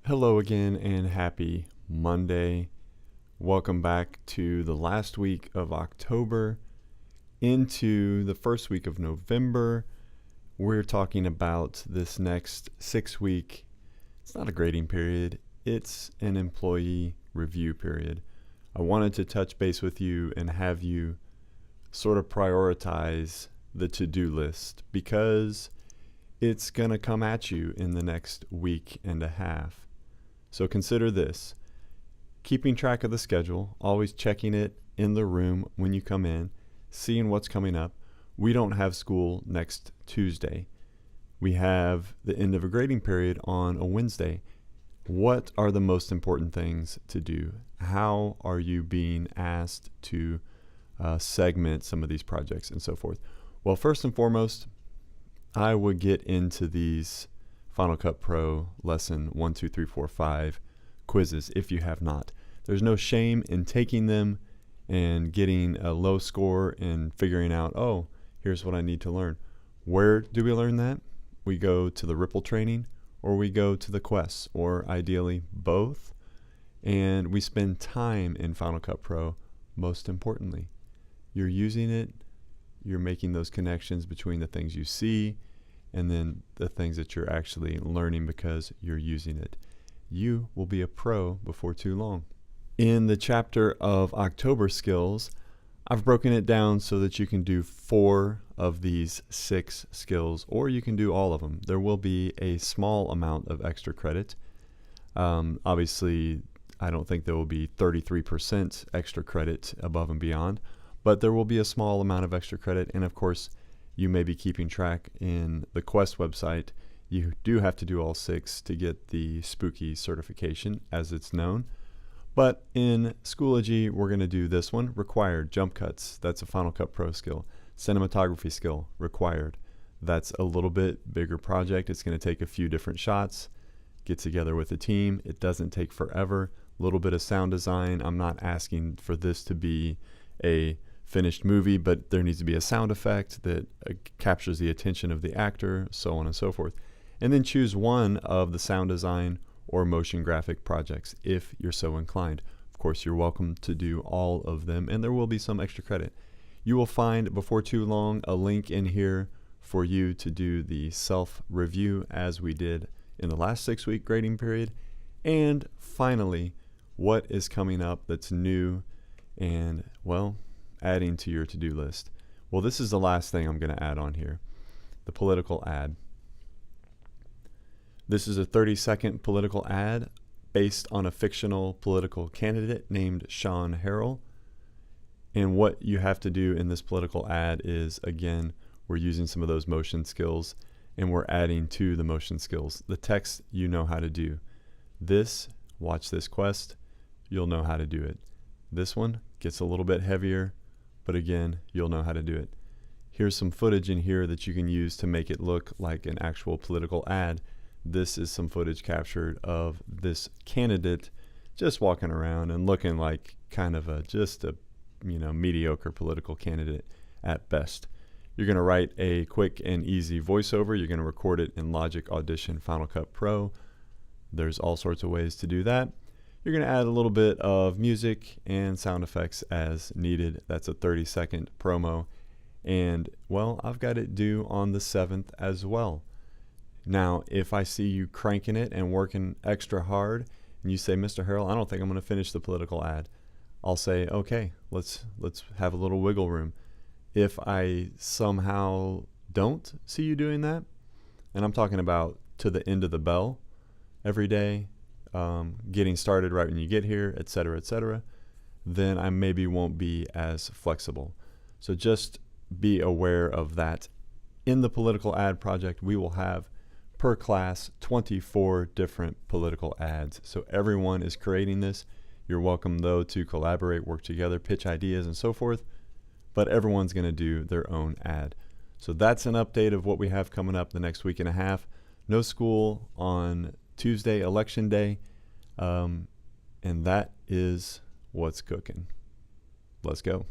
Hello again and happy Monday. Welcome back to the last week of October into the first week of November. We're talking about this next 6 week. It's not a grading period, it's an employee review period. I wanted to touch base with you and have you sort of prioritize the to-do list because it's going to come at you in the next week and a half. So consider this: keeping track of the schedule, always checking it in the room when you come in, seeing what's coming up. We don't have school next Tuesday. We have the end of a grading period on a Wednesday. What are the most important things to do? How are you being asked to segment some of these projects and so forth? Well, first and foremost, I would get into these Final Cut Pro lesson 1, 2, 3, 4, 5 quizzes if you have not. There's no shame in taking them and getting a low score and figuring out, oh, here's what I need to learn. Where do we learn that? We go to the Ripple training, or we go to the Quest, or ideally both. And we spend time in Final Cut Pro. Most importantly, you're using it, you're making those connections between the things you see and then the things that you're actually learning because you're using it. You will be a pro before too long. In the chapter of October skills, I've broken it down so that you can do 4 of these 6 skills, or you can do all of them. There will be a small amount of extra credit. Obviously, I don't think there will be 33% extra credit above and beyond, but there will be a small amount of extra credit. And of course, you may be keeping track in the Quest website. You do have to do all 6 to get the Spooky certification, as it's known. But in Schoology, we're going to do this one, required, jump cuts. That's a Final Cut Pro skill. Cinematography skill, required. That's a little bit bigger project. It's going to take a few different shots. Get together with a team. It doesn't take forever. A little bit of sound design. I'm not asking for this to be a finished movie, but there needs to be a sound effect that captures the attention of the actor, so on and so forth. And then choose one of the sound design or motion graphic projects if you're so inclined. Of course, you're welcome to do all of them, and there will be some extra credit. You will find before too long a link in here for you to do the self-review as we did in the last 6-week grading period. And finally, what is coming up that's new and, well, adding to your to-do list. Well, this is the last thing I'm going to add on here, the political ad. This is a 30-second political ad based on a fictional political candidate named Sean Harrell. And what you have to do in this political ad is, again, we're using some of those motion skills and we're adding to the motion skills. The text you know how to do. This, watch this Quest, you'll know how to do it. This one gets a little bit heavier, but again, you'll know how to do it. Here's some footage in here that you can use to make it look like an actual political ad. This is some footage captured of this candidate just walking around and looking like kind of just a mediocre political candidate at best. You're going to write a quick and easy voiceover. You're going to record it in Logic Audition Final Cut Pro. There's all sorts of ways to do that. You're going to add a little bit of music and sound effects as needed. That's a 30-second promo. And, well, I've got it due on the 7th as well. Now, if I see you cranking it and working extra hard, and you say, Mr. Harrell, I don't think I'm going to finish the political ad, I'll say, okay, let's have a little wiggle room. If I somehow don't see you doing that, and I'm talking about to the end of the bell every day, getting started right when you get here, etc., then I maybe won't be as flexible. So just be aware of that. In the political ad project, we will have per class 24 different political ads. So everyone is creating this. You're welcome, though, to collaborate, work together, pitch ideas, and so forth. But everyone's going to do their own ad. So that's an update of what we have coming up the next week and a half. No school on Tuesday, Election Day. And that is what's cooking. Let's go.